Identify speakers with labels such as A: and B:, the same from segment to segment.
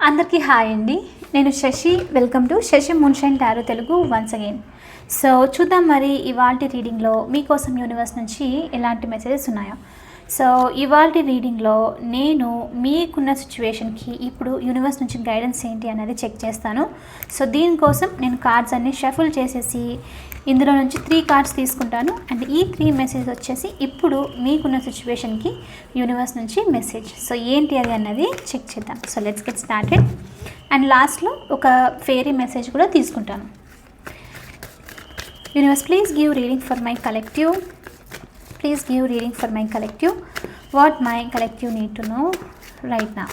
A: అందరికీ హాయ్ అండి. నేను Shashi. Welcome to Shashi Moonshine Tarot Telugu once again. So చూద్దాం మరి ఇవాల్టి రీడింగ్లో మీకోసం యూనివర్స్ నుంచి ఎలాంటి మెసేజెస్ ఉన్నాయో. సో ఇవాల్టి రీడింగ్లో నేను మీకున్న సిచ్యువేషన్కి ఇప్పుడు యూనివర్స్ నుంచి గైడెన్స్ ఏంటి అనేది చెక్ చేస్తాను. సో దీనికోసం నేను కార్డ్స్ అన్నీ షఫుల్ చేసేసి ఇందులో నుంచి 3 కార్డ్స్ తీసుకుంటాను. అండ్ ఈ 3 మెసేజ్ వచ్చేసి ఇప్పుడు మీకున్న సిచ్యువేషన్కి యూనివర్స్ నుంచి మెసేజ్. సో ఏంటి అది అన్నది చెక్ చేద్దాం. So let's get started. And లాస్ట్లో ఒక ఫెయిరీ మెసేజ్ కూడా తీసుకుంటాను. Universe please give reading for my collective. Please give reading for my collective. What my collective need to know right now.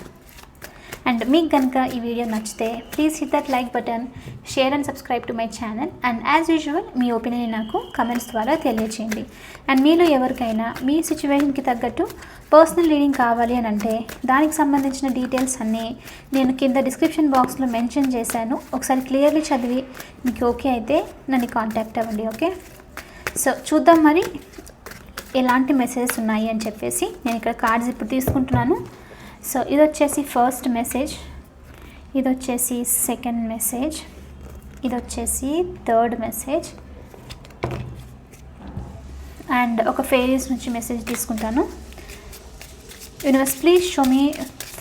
A: And మీకు కనుక ఈ వీడియో నచ్చితే please hit that like button, share and subscribe to my channel. And as usual me opinion నాకు comments ద్వారా తెలియచేయండి. And మీలో ఎవరికైనా మీ సిచ్యువేషన్కి తగ్గట్టు పర్సనల్ రీడింగ్ కావాలి అని అంటే దానికి సంబంధించిన డీటెయిల్స్ అన్నీ నేను కింద డిస్క్రిప్షన్ బాక్స్లో మెన్షన్ చేశాను. ఒకసారి క్లియర్లీ చదివి మీకు ఓకే అయితే నన్ను కాంటాక్ట్ అవ్వండి. ఓకే, సో చూద్దాం మరి ఎలాంటి మెసేజెస్ ఉన్నాయి అని చెప్పేసి. నేను ఇక్కడ కార్డ్స్ ఇప్పుడు తీసుకుంటున్నాను. సో ఇది వచ్చేసి ఫస్ట్ మెసేజ్, ఇది వచ్చేసి సెకండ్ మెసేజ్, ఇది వచ్చేసి థర్డ్ మెసేజ్, అండ్ ఒక ఫెయిరీస్ నుంచి మెసేజ్ తీసుకుంటాను. Universe please show me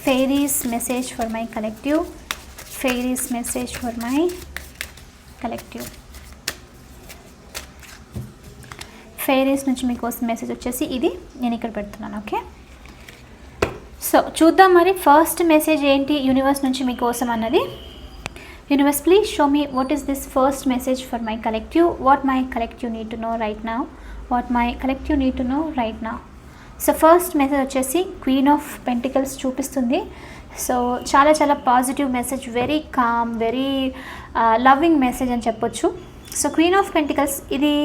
A: fairies message for my collective. Fairies message for my collective. Fairies నుంచి మీకోసం మెసేజ్ వచ్చేసి ఇది నేను ఇక్కడ పెడుతున్నాను. ఓకే, సో చూద్దాం మరి ఫస్ట్ మెసేజ్ ఏంటి యూనివర్స్ నుంచి మీకోసం అన్నది. Universe please show me what is this first message for my collective. What my collective need to know right now. What my collective need to know right now. So first message వచ్చేసి queen of pentacles చూపిస్తుంది. So చాలా చాలా positive message, very calm, very loving message అని చెప్పొచ్చు. So queen of pentacles ఇది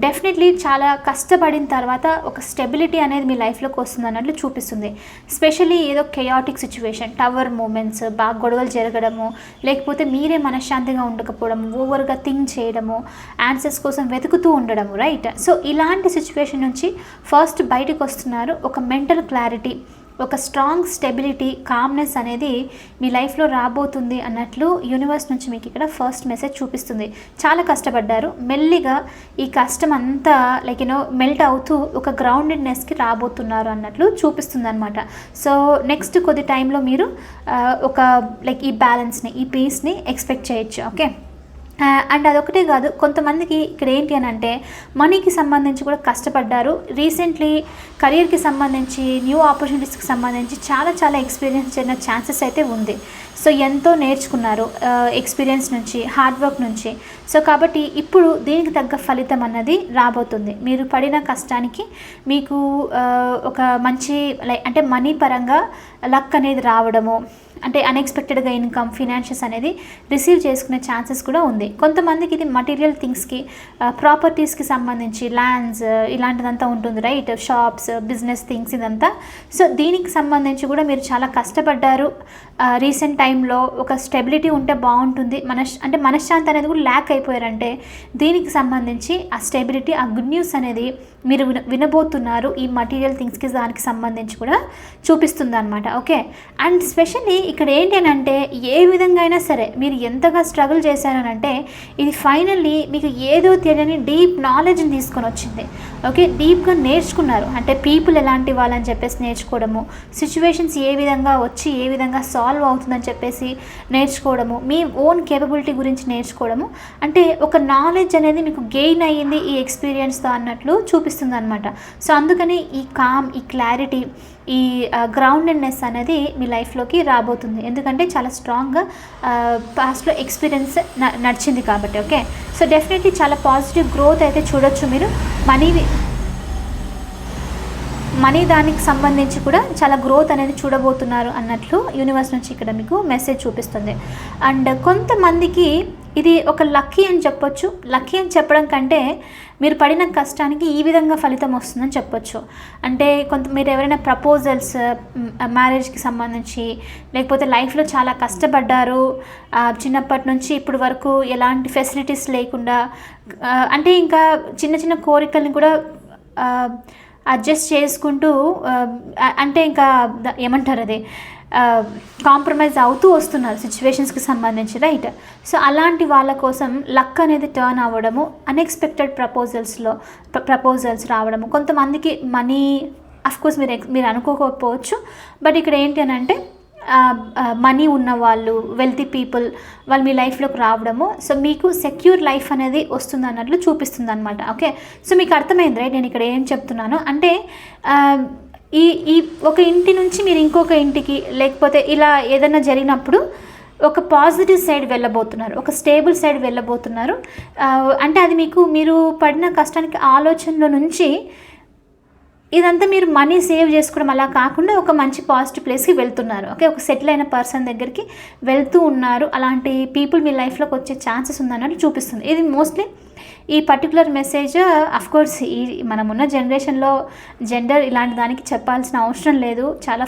A: definitely చాలా కష్టపడిన తర్వాత ఒక స్టెబిలిటీ అనేది మీ లైఫ్లోకి వస్తుంది అన్నట్లు చూపిస్తుంది. స్పెషల్లీ ఏదో కెయాటిక్ సిచ్యువేషన్, టవర్ మూమెంట్స్, బాగా గొడవలు జరగడము, లేకపోతే మీరే మనశ్శాంతిగా ఉండకపోవడము, ఓవర్గా థింక్ చేయడము, ఆన్సర్స్ కోసం వెతుకుతూ ఉండడము, రైట్. సో ఇలాంటి సిచ్యువేషన్ నుంచి ఫస్ట్ బయటకు వస్తున్నారు. ఒక మెంటల్ క్లారిటీ, ఒక స్ట్రాంగ్ స్టెబిలిటీ, కామ్నెస్ అనేది మీ లైఫ్లో రాబోతుంది అన్నట్లు యూనివర్స్ నుంచి మీకు ఇక్కడ ఫస్ట్ మెసేజ్ చూపిస్తుంది. చాలా కష్టపడ్డారు, మెల్లిగా ఈ కష్టం అంతా లైక్ మెల్ట్ అవుతూ ఒక గ్రౌండెడ్నెస్కి రాబోతున్నారు అన్నట్లు చూపిస్తుంది అనమాట. సో నెక్స్ట్ కొద్ది టైంలో మీరు ఒక లైక్ ఈ బ్యాలెన్స్ని, ఈ పీస్ని ఎక్స్పెక్ట్ చేయొచ్చు. ఓకే, అండ్ అదొకటే కాదు, కొంతమందికి ఇక్కడ ఏంటి అని అంటే మనీకి సంబంధించి కూడా కష్టపడ్డారు. రీసెంట్లీ కెరీర్కి సంబంధించి, న్యూ ఆపర్చునిటీస్కి సంబంధించి చాలా చాలా ఎక్స్పీరియన్స్ చేసిన ఛాన్సెస్ అయితే ఉంది. సో ఎంతో నేర్చుకున్నారు ఎక్స్పీరియన్స్ నుంచి, హార్డ్ వర్క్ నుంచి. సో కాబట్టి ఇప్పుడు దీనికి తగ్గ ఫలితం అన్నది రాబోతుంది. మీరు పడిన కష్టానికి మీకు ఒక మంచి అంటే మనీ పరంగా లక్ అనేది రావడము, అంటే అన్ఎక్స్పెక్టెడ్గా ఇన్కమ్, ఫినాన్షియస్ అనేది రిసీవ్ చేసుకునే ఛాన్సెస్ కూడా ఉంది. కొంతమందికి ఇది మటీరియల్ థింగ్స్కి, ప్రాపర్టీస్కి సంబంధించి, ల్యాండ్స్ ఇలాంటిదంతా ఉంటుంది, రైట్, షాప్స్, బిజినెస్ థింగ్స్ ఇదంతా. సో దీనికి సంబంధించి కూడా మీరు చాలా కష్టపడ్డారు. రీసెంట్ టైంలో ఒక స్టెబిలిటీ ఉంటే బాగుంటుంది, అంటే మనశ్శాంతి అనేది కూడా ల్యాక్ అయిపోయారంటే దీనికి సంబంధించి ఆ స్టెబిలిటీ, ఆ గుడ్ న్యూస్ అనేది మీరు వినబోతున్నారు. ఈ మటీరియల్ థింగ్స్కి దానికి సంబంధించి కూడా చూపిస్తుంది అనమాట. ఓకే, అండ్ స్పెషల్లీ ఇక్కడ ఏంటి అని అంటే ఏ విధంగా అయినా సరే మీరు ఎంతగా స్ట్రగుల్ చేశారనంటే ఇది ఫైనల్లీ మీకు ఏదో తెలియని డీప్ నాలెడ్జ్ని తీసుకొని వచ్చింది. ఓకే, డీప్గా నేర్చుకున్నారు. అంటే పీపుల్ ఎలాంటి వాళ్ళని చెప్పేసి నేర్చుకోవడము, సిచ్యువేషన్స్ ఏ విధంగా వచ్చి ఏ విధంగా సాల్వ్ అవుతుందని చెప్పేసి నేర్చుకోవడము, మీ ఓన్ కేపబిలిటీ గురించి నేర్చుకోవడము, అంటే ఒక నాలెడ్జ్ అనేది మీకు గెయిన్ అయ్యింది ఈ ఎక్స్పీరియన్స్తో అన్నట్లు చూపిస్తుంది అనమాట. సో అందుకని ఈ కామ్, ఈ క్లారిటీ, ఈ గ్రౌండెడ్నెస్ అనేది మీ లైఫ్లోకి రాబోతుంది. ఎందుకంటే చాలా స్ట్రాంగ్గా పాస్ట్లో ఎక్స్పీరియన్స్ నడిచింది కాబట్టి. ఓకే, సో డెఫినెట్లీ చాలా పాజిటివ్ గ్రోత్ అయితే చూడొచ్చు మీరు. మనీ దానికి సంబంధించి కూడా చాలా గ్రోత్ అనేది చూడబోతున్నారు అన్నట్లు యూనివర్స్ నుంచి ఇక్కడ మీకు మెసేజ్ చూపిస్తుంది. అండ్ కొంతమందికి ఇది ఒక లక్కీ అని చెప్పొచ్చు. లక్కీ అని చెప్పడం కంటే మీరు పడిన కష్టానికి ఈ విధంగా ఫలితం వస్తుందని చెప్పొచ్చు. అంటే మీరు ఎవరైనా ప్రపోజల్స్, మ్యారేజ్కి సంబంధించి, లేకపోతే లైఫ్లో చాలా కష్టపడ్డారు, చిన్నప్పటి నుంచి ఇప్పటి వరకు ఎలాంటి ఫెసిలిటీస్ లేకుండా, అంటే ఇంకా చిన్న చిన్న కోరికల్ని కూడా అడ్జస్ట్ చేసుకుంటూ, అంటే ఇంకా ఏమంటారు అది కాంప్రమైజ్ అవుతూ వస్తున్నారు సిచ్యువేషన్స్కి సంబంధించి, రైట్. సో అలాంటి వాళ్ళ కోసం లక్ అనేది టర్న్ అవ్వడము, అన్ఎక్స్పెక్టెడ్ ప్రపోజల్స్ రావడము, కొంతమందికి మనీ అఫ్కోర్స్ మీరు అనుకోకపోవచ్చు, బట్ ఇక్కడ ఏంటి అని అంటే మనీ ఉన్న వాళ్ళు, వెల్తీ పీపుల్ వాళ్ళు మీ లైఫ్లోకి రావడము, సో మీకు సెక్యూర్ లైఫ్ అనేది వస్తుంది అన్నట్లు చూపిస్తుంది అనమాట. ఓకే, సో మీకు అర్థమైంది రైట్ నేను ఇక్కడ ఏం చెప్తున్నాను అంటే ఈ ఒక ఇంటి నుంచి మీరు ఇంకొక ఇంటికి, లేకపోతే ఇలా ఏదైనా జరిగినప్పుడు ఒక పాజిటివ్ సైడ్ వెళ్ళబోతున్నారు, ఒక స్టేబుల్ సైడ్ వెళ్ళబోతున్నారు. అంటే అది మీరు పడిన కష్టానికి ఆలోచనలో నుంచి ఇదంతా మీరు మనీ సేవ్ చేసుకోవడం అలా కాకుండా ఒక మంచి పాజిటివ్ ప్లేస్కి వెళ్తున్నారు. ఓకే, ఒక సెటిల్ అయిన పర్సన్ దగ్గరికి వెళ్తూ ఉన్నారు. అలాంటి పీపుల్ మీ లైఫ్లోకి వచ్చే ఛాన్సెస్ ఉందన్నట్టు చూపిస్తుంది. ఇది మోస్ట్లీ ఈ పర్టికులర్ మెసేజ్ అఫ్కోర్స్ ఈ మనమున్న జనరేషన్లో జెండర్ ఇలాంటి దానికి చెప్పాల్సిన అవసరం లేదు, చాలా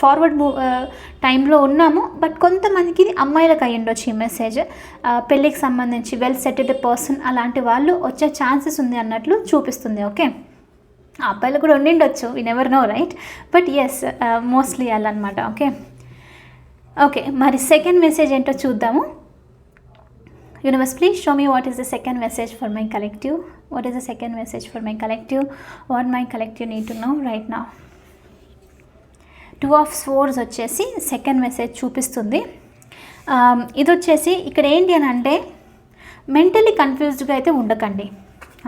A: ఫార్వర్డ్ టైంలో ఉన్నాము. బట్ కొంతమందికి ఇది అమ్మాయిలకు అయ్యి ఉండొచ్చు ఈ మెసేజ్. పెళ్ళికి సంబంధించి వెల్ సెటిల్డ్ పర్సన్ అలాంటి వాళ్ళు వచ్చే ఛాన్సెస్ ఉంది అన్నట్లు చూపిస్తుంది. ఓకే, అబ్బాయిలు కూడా ఉండిండొచ్చు, we never know right, but yes mostly అలా అనమాట. ఓకే ఓకే మరి సెకండ్ మెసేజ్ ఏంటో చూద్దాము. Universe please show me what is the second message for my collective. What is the second message for my collective? What my collective need to know right now. 2 of Swords వచ్చేసి second message చూపిస్తుంది. ఇది వచ్చేసి ఇక్కడ ఏంటి అని అంటే mentally కన్ఫ్యూజ్డ్గా అయితే ఉండకండి.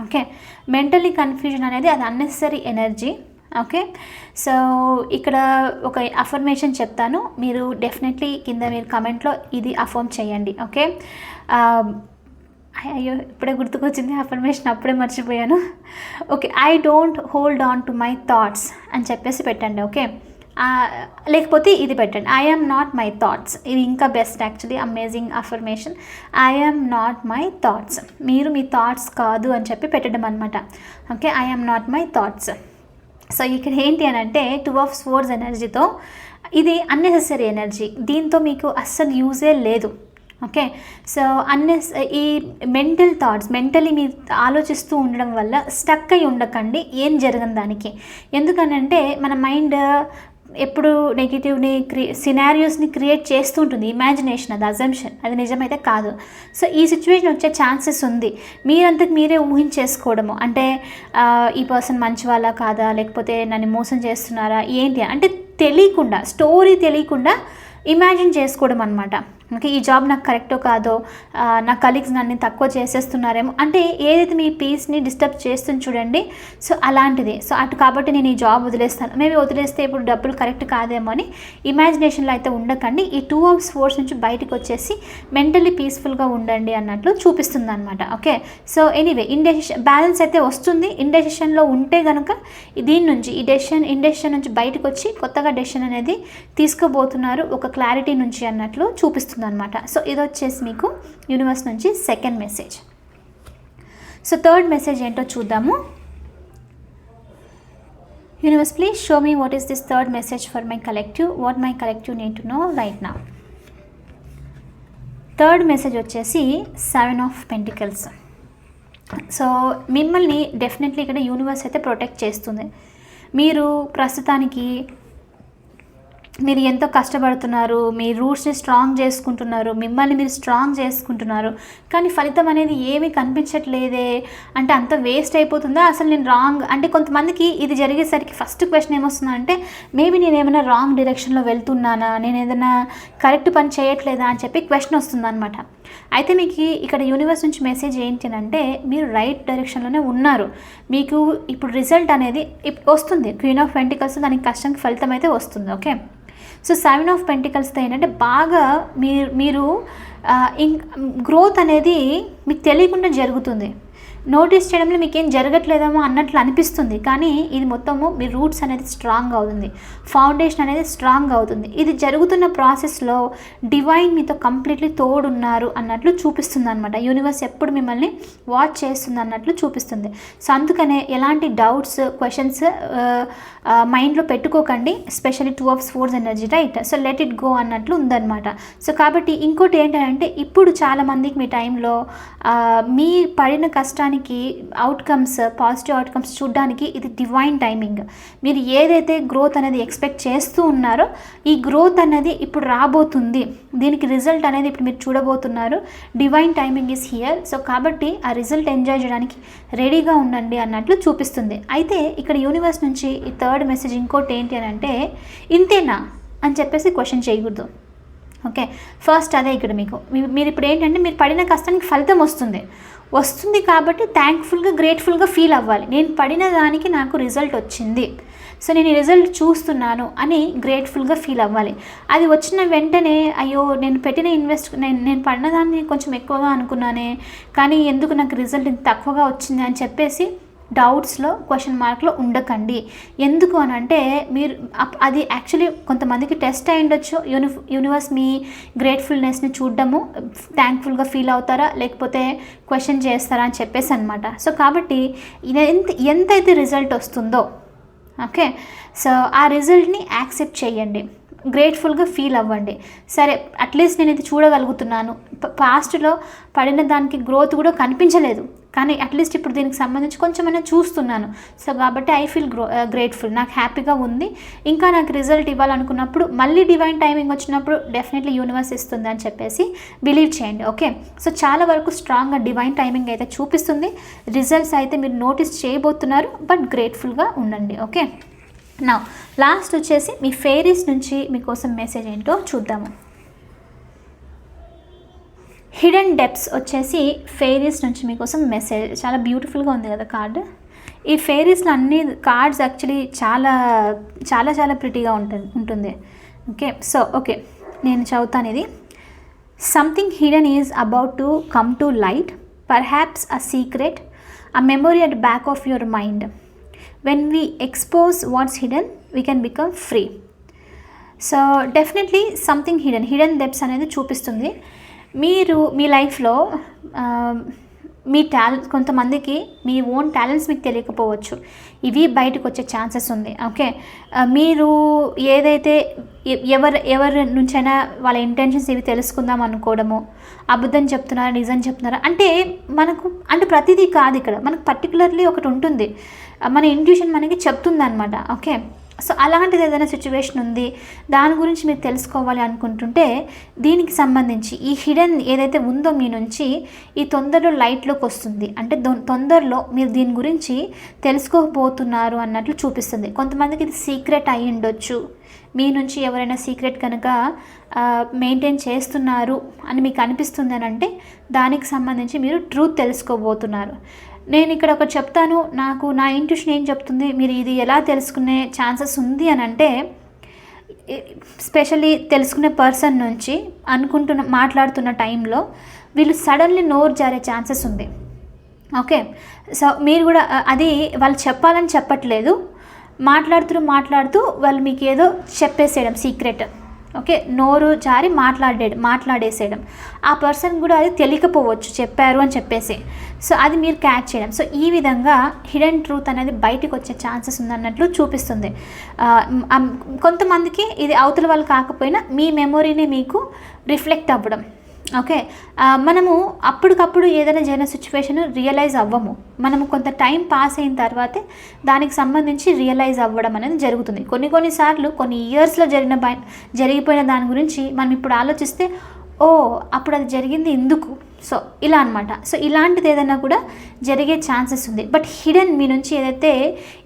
A: ఓకే, మెంటలీ కన్ఫ్యూజన్ అనేది అది అన్నెసరీ ఎనర్జీ. ఓకే, సో ఇక్కడ ఒక అఫర్మేషన్ చెప్తాను, మీరు డెఫినెట్లీ కింద మీరు కమెంట్లో ఇది అఫర్మ్ చేయండి. ఓకే, అయ్యో ఇప్పుడే గుర్తుకొచ్చింది అఫర్మేషన్, అప్పుడే మర్చిపోయాను. Okay, I don't hold on to my thoughts అని చెప్పేసి పెట్టండి. ఓకే, లేకపోతే ఇది పెట్టండి, I am not my thoughts. ఇది ఇంకా best actually, amazing affirmation. I am not my thoughts, మీరు మీ థాట్స్ కాదు అని చెప్పి పెట్టడం అనమాట. Okay, I am not my thoughts. So ఇక్కడ ఏంటి అని అంటే 2 of Swords ఎనర్జీతో ఇది అన్నెసెసరీ ఎనర్జీ, దీంతో మీకు అస్సలు యూజే లేదు. ఓకే, సో ఈ మెంటల్ థాట్స్ మెంటలీ మీరు ఆలోచిస్తూ ఉండడం వల్ల స్టక్ అయి ఉండకండి ఏం జరగని దానికి. ఎందుకనంటే మన మైండ్ ఎప్పుడు నెగిటివ్ని సినారియోస్ని క్రియేట్ చేస్తూ ఉంటుంది, ఇమాజినేషన్, అది అజంప్షన్, అది నిజమైతే కాదు. సో ఈ సిచ్యువేషన్ వచ్చే ఛాన్సెస్ ఉంది. మీరంతకు మీరే ఊహించేసుకోవడము, అంటే ఈ పర్సన్ మంచి వాళ్ళ కాదా, లేకపోతే నన్ను మోసం చేస్తున్నారా ఏంటి అంటే తెలియకుండా, స్టోరీ తెలియకుండా ఇమాజిన్ చేసుకోవడం అనమాట. ఓకే, ఈ జాబ్ నాకు కరెక్టో కాదో, నా కలీగ్స్ నన్ను తక్కువ చేసేస్తున్నారేమో, అంటే ఏదైతే మీ పీస్ని డిస్టర్బ్ చేస్తుంది చూడండి, సో అలాంటిది. సో అటు కాబట్టి నేను ఈ జాబ్ వదిలేస్తాను, మేబీ వదిలేస్తే ఇప్పుడు డబ్బులు కరెక్ట్ కాదేమో అని ఇమాజినేషన్లో అయితే ఉండకండి. ఈ 2 of Swords నుంచి బయటకు వచ్చేసి మెంటల్లీ పీస్ఫుల్గా ఉండండి అన్నట్లు చూపిస్తుంది అనమాట. Okay, so anyway indecision balance అయితే వస్తుంది. ఇండెసిషన్లో ఉంటే కనుక దీని నుంచి ఇండెసిషన్ నుంచి బయటకు వచ్చి కొత్తగా డెసిషన్ అనేది తీసుకోబోతున్నారు, ఒక క్లారిటీ నుంచి అన్నట్లు చూపిస్తుంది అనమాట. సో ఇది వచ్చేసి మీకు యూనివర్స్ నుంచి second message. So third message ఏంటో చూద్దాము. Universe please show me what is this third message for my collective. What my collective need to know right now. Third message వచ్చేసి 7 of Pentacles. సో మిమ్మల్ని definitely ఇక్కడ universe అయితే protect చేస్తుంది. మీరు ప్రస్తుతానికి మీరు ఎంతో కష్టపడుతున్నారు, మీ రూట్స్ని స్ట్రాంగ్ చేసుకుంటున్నారు, మిమ్మల్ని మీరు స్ట్రాంగ్ చేసుకుంటున్నారు, కానీ ఫలితం అనేది ఏమీ కనిపించట్లేదే, అంటే అంత వేస్ట్ అయిపోతుందా, అసలు నేను రాంగ్ అంటే కొంతమందికి ఇది జరిగేసరికి ఫస్ట్ క్వశ్చన్ ఏమొస్తుందంటే మేబీ నేను ఏమైనా రాంగ్ డైరెక్షన్లో వెళ్తున్నానా, నేను ఏదైనా కరెక్ట్ పని చేయట్లేదా అని చెప్పి క్వశ్చన్ వస్తుందన్నమాట. అయితే మీకు ఇక్కడ యూనివర్స్ నుంచి మెసేజ్ ఏంటి అంటే మీరు రైట్ డైరెక్షన్లోనే ఉన్నారు, మీకు ఇప్పుడు రిజల్ట్ అనేది వస్తుంది. క్వీన్ ఆఫ్ పెంటికల్స్ దానికి కష్టంకి ఫలితం అయితే వస్తుంది. ఓకే, సో 7 of Pentaclesతో ఏంటంటే బాగా మీరు గ్రోత్ అనేది మీకు తెలియకుండా జరుగుతుంది. నోటీస్ చేయడంలో మీకు ఏం జరగట్లేదేమో అన్నట్లు అనిపిస్తుంది, కానీ ఇది మొత్తము మీ రూట్స్ అనేది స్ట్రాంగ్ అవుతుంది, ఫౌండేషన్ అనేది స్ట్రాంగ్ అవుతుంది. ఇది జరుగుతున్న ప్రాసెస్లో డివైన్ మీతో కంప్లీట్లీ తోడున్నారు అన్నట్లు చూపిస్తుంది అనమాట. యూనివర్స్ ఎప్పుడు మిమ్మల్ని వాచ్ చేస్తుంది అన్నట్లు చూపిస్తుంది. సో అందుకనే ఎలాంటి డౌట్స్, క్వశ్చన్స్ మైండ్లో పెట్టుకోకండి, especially 2 of Swords energy, right. So let it go అన్నట్లు ఉందన్నమాట. సో కాబట్టి ఇంకోటి ఏంటంటే ఇప్పుడు చాలామందికి మీ టైంలో మీ పడిన కష్టాన్ని చూడ్డానికి పాజిటివ్ అవుట్కమ్స్ చూడ్డానికి ఇది డివైన్ టైమింగ్. మీరు ఏదైతే గ్రోత్ అనేది ఎక్స్పెక్ట్ చేస్తూ ఉన్నారో ఈ గ్రోత్ అనేది ఇప్పుడు రాబోతుంది, దీనికి రిజల్ట్ అనేది ఇప్పుడు మీరు చూడబోతున్నారు. Divine timing is here. So కాబట్టి ఆ రిజల్ట్ ఎంజాయ్ చేయడానికి రెడీగా ఉండండి అన్నట్లు చూపిస్తుంది. అయితే ఇక్కడ యూనివర్స్ నుంచి ఈ థర్డ్ మెసేజ్ ఇంకోటి ఏంటి అని అంటే, ఇంతేనా అని చెప్పేసి క్వశ్చన్ చేయకూడదు. ఓకే, ఫస్ట్ అదే ఇక్కడ మీరు ఇప్పుడు ఏంటంటే మీరు పడిన కష్టానికి ఫలితం వస్తుంది కాబట్టి థ్యాంక్ఫుల్గా గ్రేట్ఫుల్గా ఫీల్ అవ్వాలి. నేను పడిన దానికి నాకు రిజల్ట్ వచ్చింది, సో నేను ఈ రిజల్ట్ చూస్తున్నాను అని గ్రేట్ఫుల్గా ఫీల్ అవ్వాలి. అది వచ్చిన వెంటనే అయ్యో నేను పెట్టిన నేను పడిన దాన్ని కొంచెం ఎక్కువగా అనుకున్నానే కానీ ఎందుకు నాకు రిజల్ట్ ఇంత తక్కువగా వచ్చింది అని చెప్పేసి డౌట్స్లో క్వశ్చన్ మార్క్లో ఉండకండి. ఎందుకు అని అంటే మీరు అది యాక్చువల్లీ కొంతమందికి టెస్ట్ అయి ఉండొచ్చు. యూనివర్స్ మీ గ్రేట్ఫుల్నెస్ని చూడడము, థ్యాంక్ఫుల్గా ఫీల్ అవుతారా లేకపోతే క్వశ్చన్ చేస్తారా అని చెప్పేసి అనమాట. సో కాబట్టి ఎంతైతే రిజల్ట్ వస్తుందో ఓకే, సో ఆ రిజల్ట్ని యాక్సెప్ట్ చేయండి, గ్రేట్ఫుల్గా ఫీల్ అవ్వండి. సరే అట్లీస్ట్ నేను ఇది చూడగలుగుతున్నాను, పాస్ట్లో పడిన దానికి గ్రోత్ కూడా కనిపించలేదు కానీ అట్లీస్ట్ ఇప్పుడు దీనికి సంబంధించి కొంచెమైనా చూస్తున్నాను. సో కాబట్టి ఐ ఫీల్ గ్రేట్ఫుల్, నాకు హ్యాపీగా ఉంది. ఇంకా నాకు రిజల్ట్ ఇవ్వాలనుకున్నప్పుడు మళ్ళీ డివైన్ టైమింగ్ వచ్చినప్పుడు డెఫినెట్లీ యూనివర్స్ ఇస్తుంది అని చెప్పేసి బిలీవ్ చేయండి. ఓకే, సో చాలా వరకు స్ట్రాంగ్గా డివైన్ టైమింగ్ అయితే చూపిస్తుంది. రిజల్ట్స్ అయితే మీరు నోటీస్ చేయబోతున్నారు, బట్ గ్రేట్ఫుల్గా ఉండండి. ఓకే, నా లాస్ట్ వచ్చేసి మీ ఫెయిరీస్ నుంచి మీకోసం మెసేజ్ ఏంటో చూద్దాము. హిడెన్ డెప్త్స్ వచ్చేసి ఫెయిరీస్ నుంచి మీకోసం మెసేజ్. చాలా బ్యూటిఫుల్గా ఉంది కదా కార్డ్. ఈ ఫెయిరీస్లో అన్ని కార్డ్స్ యాక్చువల్లీ చాలా చాలా చాలా ప్రిటీగా ఉంటుంది. ఓకే, సో ఓకే నేను చదువుతాను ఇది. Something hidden is about to come to light, perhaps a secret, a memory at back of your mind. When we expose what's hidden, we can become free. So definitely something hidden depths అనేది చూపిస్తుంది. మీరు మీ లైఫ్లో మీ talent, కొంతమందికి మీ own talents మీకు తెలియకపోవచ్చు, ఇవి బయటకు వచ్చే ఛాన్సెస్ ఉంది. ఓకే, మీరు ఏదైతే ఎవరి నుంచైనా వాళ్ళ ఇంటెన్షన్స్ ఇవి తెలుసుకుందాం అనుకోవడము, అబద్ధం చెప్తున్నారా నిజం చెప్తున్నారా అంటే ప్రతిదీ కాదు. ఇక్కడ మనకు పర్టికులర్లీ ఒకటి ఉంటుంది, మన ఇంట్యూషన్ మనకి చెప్తుంది అనమాట. ఓకే, సో అలాంటిది ఏదైనా సిచ్యువేషన్ ఉంది, దాని గురించి మీరు తెలుసుకోవాలి అనుకుంటుంటే దీనికి సంబంధించి ఈ హిడెన్ ఏదైతే ఉందో మీ నుంచి ఈ తొందరలో లైట్లోకి వస్తుంది. అంటే తొందరలో మీరు దీని గురించి తెలుసుకోబోతున్నారు అన్నట్లు చూపిస్తుంది. కొంతమందికి ఇది సీక్రెట్ అయి ఉండొచ్చు, మీ నుంచి ఎవరైనా సీక్రెట్ కనుక మెయింటైన్ చేస్తున్నారు అని మీకు అనిపిస్తుంది అని అంటే దానికి సంబంధించి మీరు ట్రూత్ తెలుసుకోబోతున్నారు. నేను ఇక్కడ ఒకటి చెప్తాను, నా ఇంట్యూషన్ ఏం చెప్తుంది, మీరు ఇది ఎలా తెలుసుకునే ఛాన్సెస్ ఉంది అని అంటే స్పెషల్లీ తెలుసుకునే పర్సన్ నుంచి మాట్లాడుతున్న టైంలో వీళ్ళు సడన్లీ నోరు జారే ఛాన్సెస్ ఉంది. ఓకే, సో మీరు కూడా అది వాళ్ళు చెప్పాలని చెప్పట్లేదు, మాట్లాడుతూ వాళ్ళు మీకు ఏదో చెప్పేసేయడం సీక్రెట్. ఓకే, నోరు జారి మాట్లాడేసేయడం. ఆ పర్సన్ కూడా అది తెలియకపోవచ్చు చెప్పారు అని చెప్పేసి, సో అది మీరు క్యాచ్ చేయడం. సో ఈ విధంగా హిడెన్ ట్రూత్ అనేది బయటికి వచ్చే ఛాన్సెస్ ఉందన్నట్లు చూపిస్తుంది. కొంతమందికి ఇది అవతల వాళ్ళు కాకపోయినా మీ మెమొరీని మీకు రిఫ్లెక్ట్ అవ్వడం. ఓకే, మనము అప్పటికప్పుడు ఏదైనా జరిగిన సిచ్యువేషన్ రియలైజ్ అవ్వము, మనము కొంత టైం పాస్ అయిన తర్వాతే దానికి సంబంధించి రియలైజ్ అవ్వడం అనేది జరుగుతుంది. కొన్నిసార్లు కొన్ని ఇయర్స్లో జరిగిపోయిన దాని గురించి మనం ఇప్పుడు ఆలోచిస్తే అప్పుడు అది జరిగింది ఎందుకు, సో ఇలా అనమాట. సో ఇలాంటిది ఏదైనా కూడా జరిగే ఛాన్సెస్ ఉంది. బట్ హిడెన్ మీ నుంచి ఏదైతే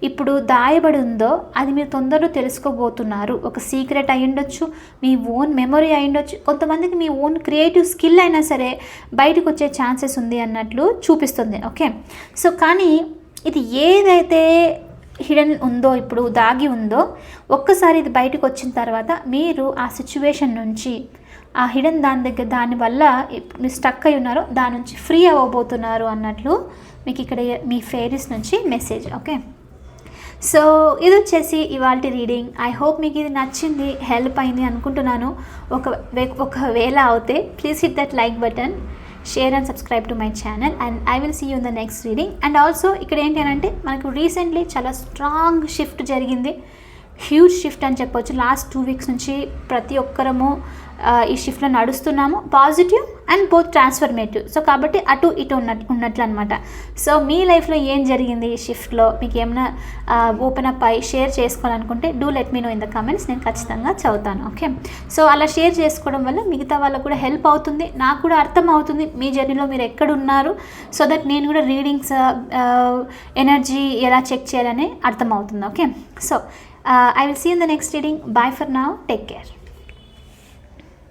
A: ఇప్పుడు దాయబడి ఉందో అది మీరు తొందరలో తెలుసుకోబోతున్నారు. ఒక సీక్రెట్ అయి ఉండొచ్చు, మీ ఓన్ మెమొరీ అయి ఉండొచ్చు, కొంతమందికి మీ ఓన్ క్రియేటివ్ స్కిల్ అయినా సరే బయటకు వచ్చే ఛాన్సెస్ ఉంది అన్నట్లు చూపిస్తుంది. ఓకే, సో కానీ ఇది ఏదైతే హిడెన్ ఉందో, ఇప్పుడు దాగి ఉందో, ఒక్కసారి ఇది బయటకు వచ్చిన తర్వాత మీరు ఆ సిచ్యువేషన్ నుంచి, ఆ హిడెన్ దానివల్ల మీరు స్టక్ అయి ఉన్నారో దాని నుంచి ఫ్రీ అవ్వబోతున్నారు అన్నట్లు మీకు ఇక్కడ మీ ఫెయిరీస్ నుంచి మెసేజ్. ఓకే, సో ఇది వచ్చేసి ఇవాల్టి రీడింగ్. ఐ హోప్ మీకు ఇది నచ్చింది, హెల్ప్ అయింది అనుకుంటున్నాను. ఒకవేళ అవుతే please hit that like button, share and subscribe to my channel, and I will see you in the next reading. And also ఇక్కడ ఏంటి అని అంటే మనకు రీసెంట్లీ చాలా స్ట్రాంగ్ షిఫ్ట్ జరిగింది, హ్యూజ్ షిఫ్ట్ అని చెప్పొచ్చు. లాస్ట్ 2 వీక్స్ నుంచి ప్రతి ఒక్కరము ఈ షిఫ్ట్లో నడుస్తున్నాము, positive and both transformative. So కాబట్టి అటు ఇటు ఉన్నట్లు అనమాట. సో మీ లైఫ్లో ఏం జరిగింది ఈ షిఫ్ట్లో, మీకు ఏమైనా ఓపెన్ అప్ అయ్యి షేర్ చేసుకోవాలనుకుంటే do let me know in the comments, నేను ఖచ్చితంగా చదువుతాను. ఓకే, సో అలా షేర్ చేసుకోవడం వల్ల మిగతా వాళ్ళకు కూడా హెల్ప్ అవుతుంది, నాకు కూడా అర్థం అవుతుంది మీ జర్నీలో మీరు ఎక్కడున్నారు. సో దట్ నేను కూడా రీడింగ్స్ ఎనర్జీ ఎలా చెక్ చేయాలని అర్థమవుతుంది. Okay, so I will see you in the next reading. Bye for now. Take care.